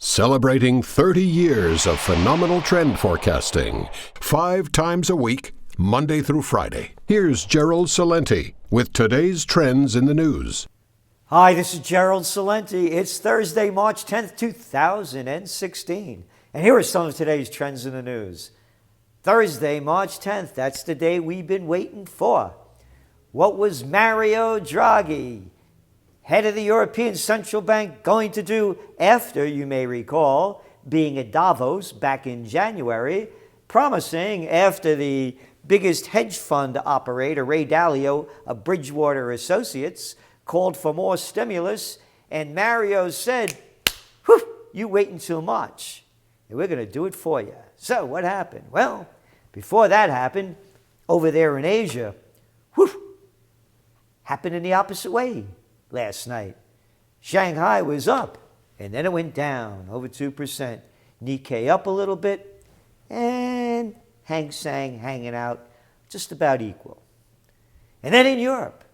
Celebrating 30 years of phenomenal trend forecasting, 5 times a week, Monday through Friday. Here's Gerald Celente with today's trends in the news. Hi, this is Gerald Celente. It's Thursday, March 10th, 2016. And here are some of today's trends in the news. Thursday, March 10th, that's the day we've been waiting for. What was Mario Draghi, head of the European Central Bank, going to do after, you may recall, being at Davos back in January, promising after the biggest hedge fund operator, Ray Dalio of Bridgewater Associates, called for more stimulus, and Mario said, "Whew, you wait until March, and we're going to do it for you." So what happened? Well, before that happened, over there in Asia, happened in the opposite way last night. Shanghai was up, and then it went down over 2%. Nikkei up a little bit, and Hang Seng hanging out just about equal. And then in Europe,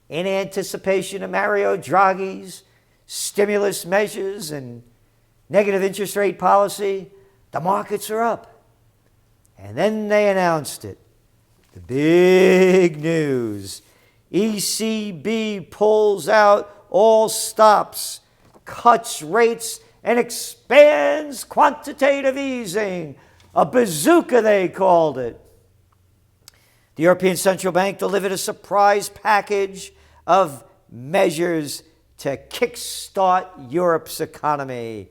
in anticipation of Mario Draghi's stimulus measures and negative interest rate policy, the markets are up. And then they announced it. The big news. ECB pulls out all stops, cuts rates, and expands quantitative easing. A bazooka, they called it. The European Central Bank delivered a surprise package of measures to kickstart Europe's economy,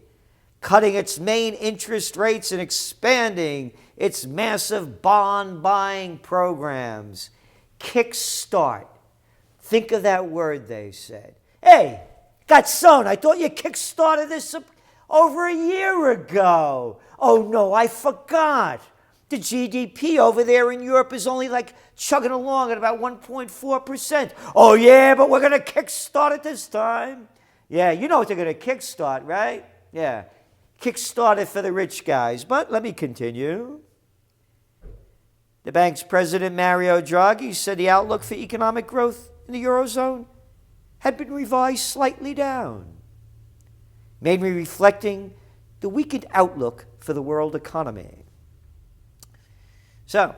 cutting its main interest rates and expanding its massive bond buying programs. Kickstart. Think of that word, they said. Hey, Gcelente, I thought you kickstarted this over a year ago. Oh no, I forgot. The GDP over there in Europe is only like chugging along at about 1.4%. Oh yeah, but we're going to kickstart it this time. Yeah, you know what they're going to kickstart, right? Yeah, kickstart it for the rich guys. But let me continue. The bank's president, Mario Draghi, said the outlook for economic growth in the Eurozone had been revised slightly down, mainly reflecting the weakened outlook for the world economy. So,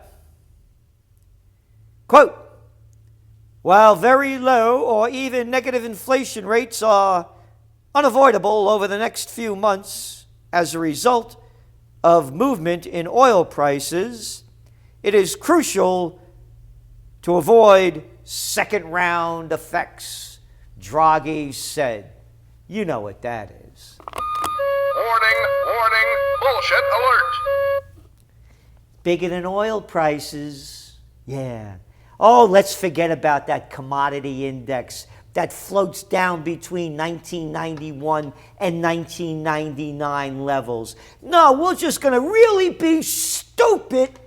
quote, while very low or even negative inflation rates are unavoidable over the next few months as a result of movement in oil prices, it is crucial to avoid second-round effects, Draghi said. You know what that is. Warning, warning, bullshit alert. Bigger than oil prices. Yeah. Oh, let's forget about that commodity index that floats down between 1991 and 1999 levels. No, we're just going to really be stupid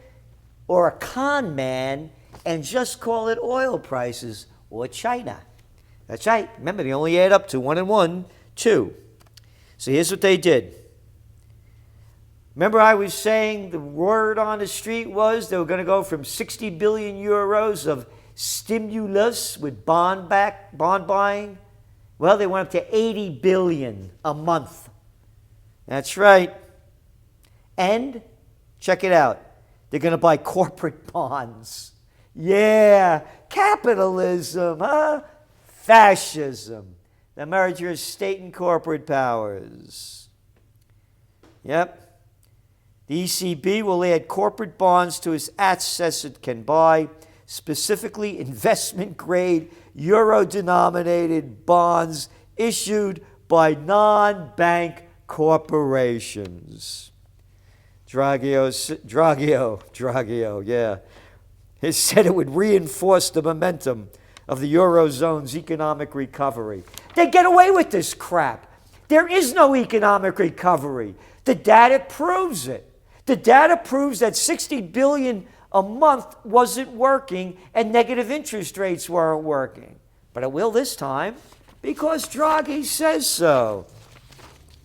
or a con man and just call it oil prices or China. That's right. Remember, they only add up to 1 and 1, 2. So here's what they did. Remember I was saying the word on the street was they were going to go from 60 billion euros of stimulus with bond buying? Well, they went up to 80 billion a month. That's right. And check it out. They're going to buy corporate bonds. Yeah, capitalism, huh? Fascism. The merger of state and corporate powers. Yep. The ECB will add corporate bonds to its assets it can buy, specifically investment-grade, euro-denominated bonds issued by non-bank corporations. Draghi, yeah. He said it would reinforce the momentum of the Eurozone's economic recovery. They get away with this crap. There is no economic recovery. The data proves it. The data proves that 60 billion a month wasn't working and negative interest rates weren't working. But it will this time because Draghi says so.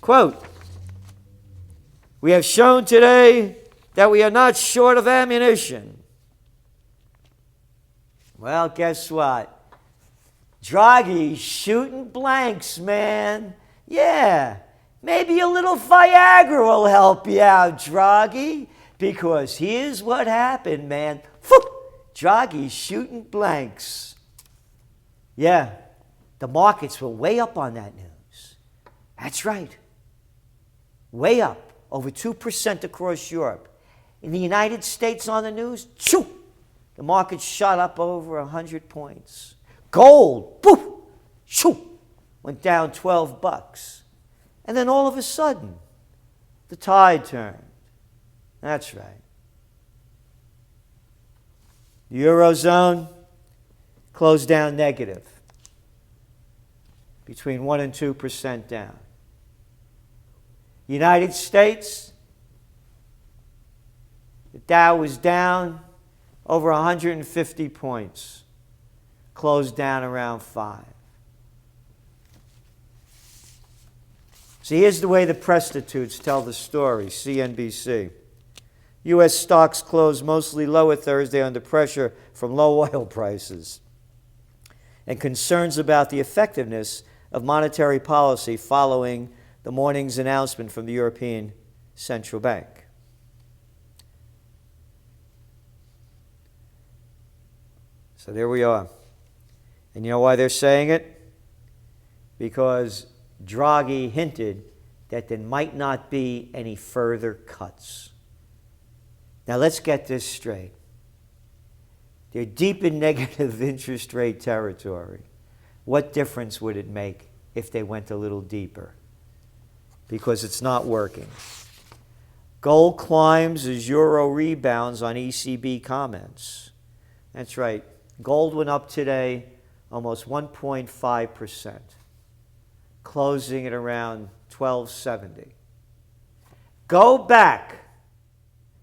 Quote, we have shown today that we are not short of ammunition. Well, guess what? Draghi's shooting blanks, man. Yeah. Maybe a little Viagra will help you out, Draghi, because here's what happened, man. Phew! Draghi's shooting blanks. Yeah, the markets were way up on that news. That's right. Way up, over 2% across Europe. In the United States on the news, choo, the market shot up over 100 points. Gold, poof, shoo, went down $12. And then all of a sudden, the tide turned. That's right. The Eurozone closed down negative, between 1% and 2% down. United States, the Dow was down over 150 points, closed down around 5. So here's the way the prostitutes tell the story, CNBC. U.S. stocks closed mostly lower Thursday under pressure from low oil prices and concerns about the effectiveness of monetary policy following the morning's announcement from the European Central Bank. So there we are. And you know why they're saying it? Because Draghi hinted that there might not be any further cuts. Now let's get this straight. They're deep in negative interest rate territory. What difference would it make if they went a little deeper? Because it's not working. Gold climbs as euro rebounds on ECB comments. That's right. Gold went up today almost 1.5%, closing at around $12.70. Go back,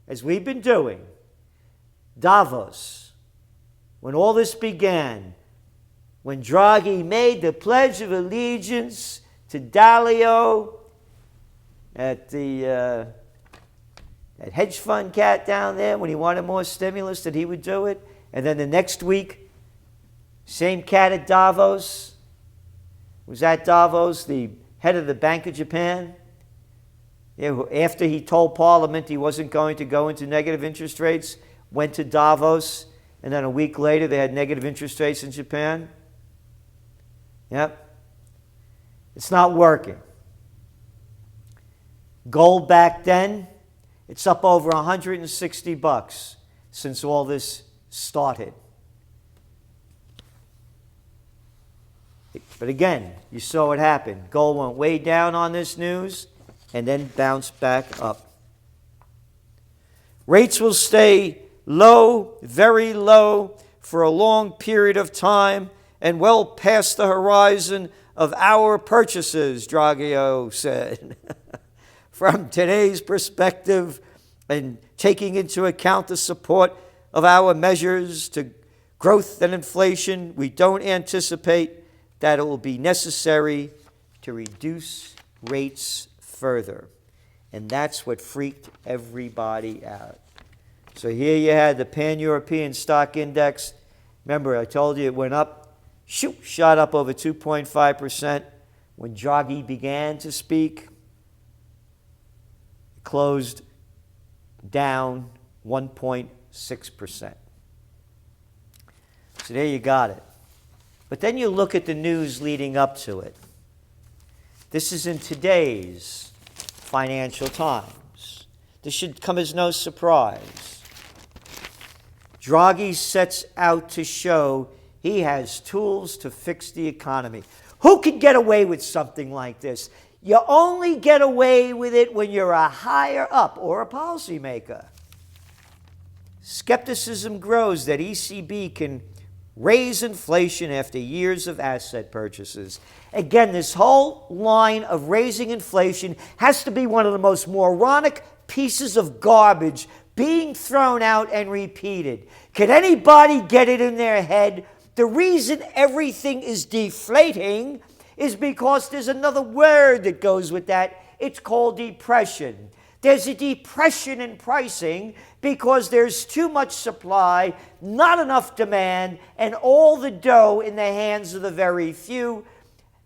as we've been doing, Davos, when all this began, when Draghi made the Pledge of Allegiance to Dalio at the that hedge fund cat down there, when he wanted more stimulus, that he would do it. And then the next week, same cat at Davos, was at Davos, the head of the Bank of Japan. Yeah, after he told Parliament he wasn't going to go into negative interest rates, went to Davos, and then a week later they had negative interest rates in Japan. Yep. It's not working. Gold back then, it's up over $160 since all this started. But again, you saw what happened. Gold went way down on this news and then bounced back up. Rates will stay low, very low, for a long period of time and well past the horizon of our purchases, Draghi said. From today's perspective and taking into account the support of our measures to growth and inflation, we don't anticipate that it will be necessary to reduce rates further. And that's what freaked everybody out. So here you had the Pan-European Stock Index. Remember, I told you it went up, shot up over 2.5% when Draghi began to speak. It closed down 1.6%. So there you got it. But then you look at the news leading up to it. This is in today's Financial Times. This should come as no surprise. Draghi sets out to show he has tools to fix the economy. Who could get away with something like this? You only get away with it when you're a higher up or a policymaker. Skepticism grows that ECB can raise inflation after years of asset purchases. Again, this whole line of raising inflation has to be one of the most moronic pieces of garbage being thrown out and repeated. Can anybody get it in their head? The reason everything is deflating is because there's another word that goes with that. It's called depression. There's a depression in pricing because there's too much supply, not enough demand, and all the dough in the hands of the very few.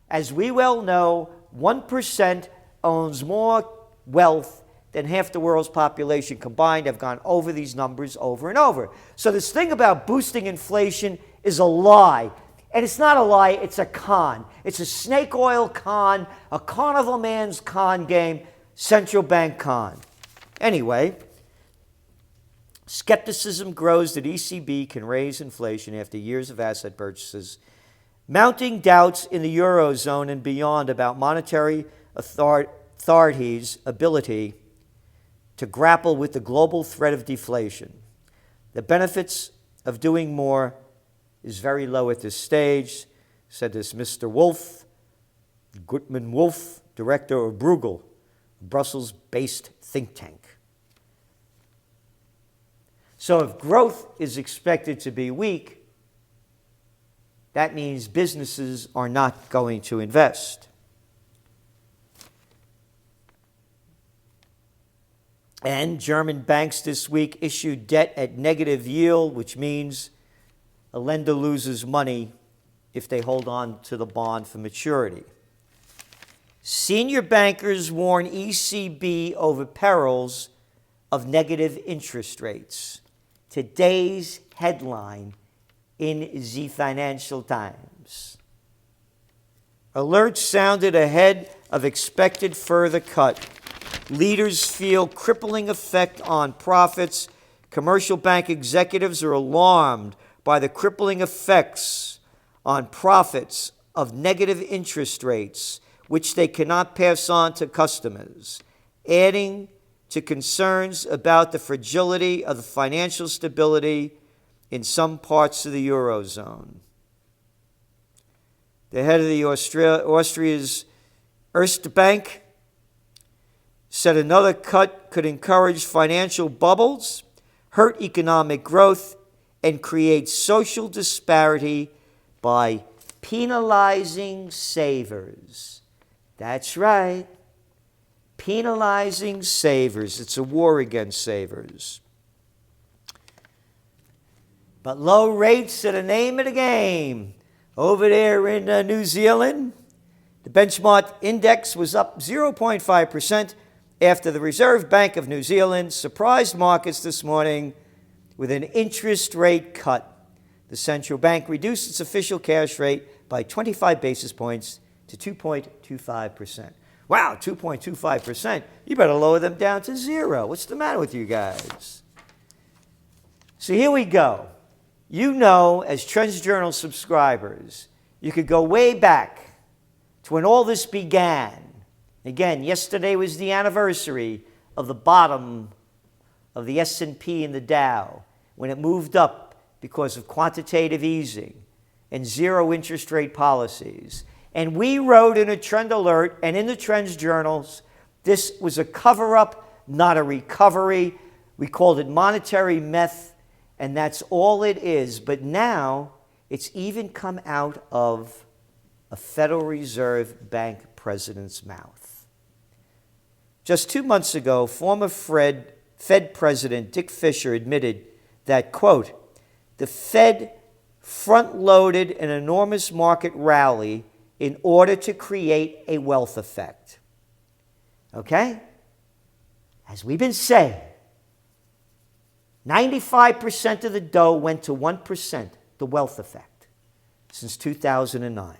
As we well know, 1% owns more wealth than half the world's population combined. Have gone over these numbers over and over. So this thing about boosting inflation is a lie. And it's not a lie, it's a con. It's a snake oil con, a carnival man's con game, central bank con. Anyway, skepticism grows that ECB can raise inflation after years of asset purchases. Mounting doubts in the Eurozone and beyond about monetary authorities' ability to grapple with the global threat of deflation. The benefits of doing more is very low at this stage, said this Mr. Wolf, Gutman Wolf, director of Bruegel, a Brussels-based think tank. So if growth is expected to be weak, that means businesses are not going to invest. And German banks this week issued debt at negative yield, which means a lender loses money if they hold on to the bond for maturity. Senior bankers warn ECB over perils of negative interest rates. Today's headline in the Financial Times. Alerts sounded ahead of expected further cut. Leaders feel crippling effect on profits. Commercial bank executives are alarmed by the crippling effects on profits of negative interest rates, which they cannot pass on to customers, adding to concerns about the fragility of the financial stability in some parts of the Eurozone. The head of the Austria's Erste Bank said another cut could encourage financial bubbles, hurt economic growth, and create social disparity by penalizing savers. That's right. Penalizing savers. It's a war against savers. But low rates are the name of the game. Over there in New Zealand, the benchmark index was up 0.5% after the Reserve Bank of New Zealand surprised markets this morning with an interest rate cut. The central bank reduced its official cash rate by 25 basis points to 2.25%. Wow, 2.25%. You better lower them down to zero. What's the matter with you guys? So here we go. You know, as TrendsJournal subscribers, you could go way back to when all this began. Again, yesterday was the anniversary of the bottom of the S&P and the Dow, when it moved up because of quantitative easing and zero interest rate policies. And we wrote in a trend alert and in the Trends journals, this was a cover-up, not a recovery. We called it monetary meth, and that's all it is. But now it's even come out of a Federal Reserve Bank president's mouth. Just 2 months ago, former Fed President Dick Fisher admitted that, quote, the Fed front-loaded an enormous market rally in order to create a wealth effect. Okay? As we've been saying, 95% of the dough went to 1%, the wealth effect, since 2009.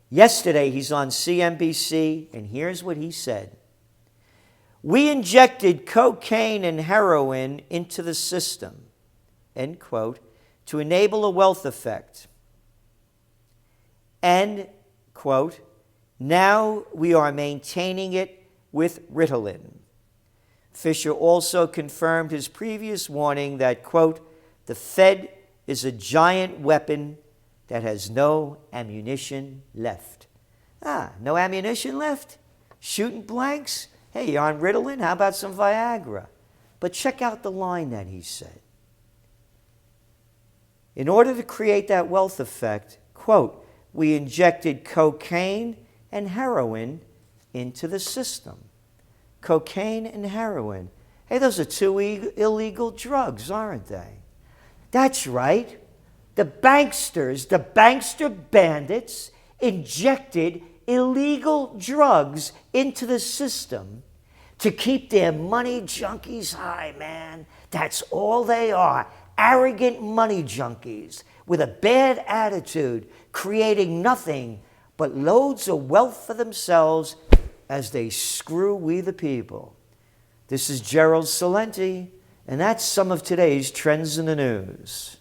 Yesterday, he's on CNBC, and here's what he said. We injected cocaine and heroin into the system, end quote, to enable a wealth effect. And, quote, now we are maintaining it with Ritalin. Fisher also confirmed his previous warning that, quote, the Fed is a giant weapon that has no ammunition left. No ammunition left? Shooting blanks? Hey, you're on Ritalin? How about some Viagra? But check out the line that he said. In order to create that wealth effect, quote, we injected cocaine and heroin into the system. Cocaine and heroin. Hey, those are two illegal drugs, aren't they? That's right. The banksters, the bankster bandits, injected illegal drugs into the system to keep their money junkies high, man. That's all they are. Arrogant money junkies with a bad attitude, creating nothing but loads of wealth for themselves as they screw we the people. This is Gerald Celente, and that's some of today's trends in the news.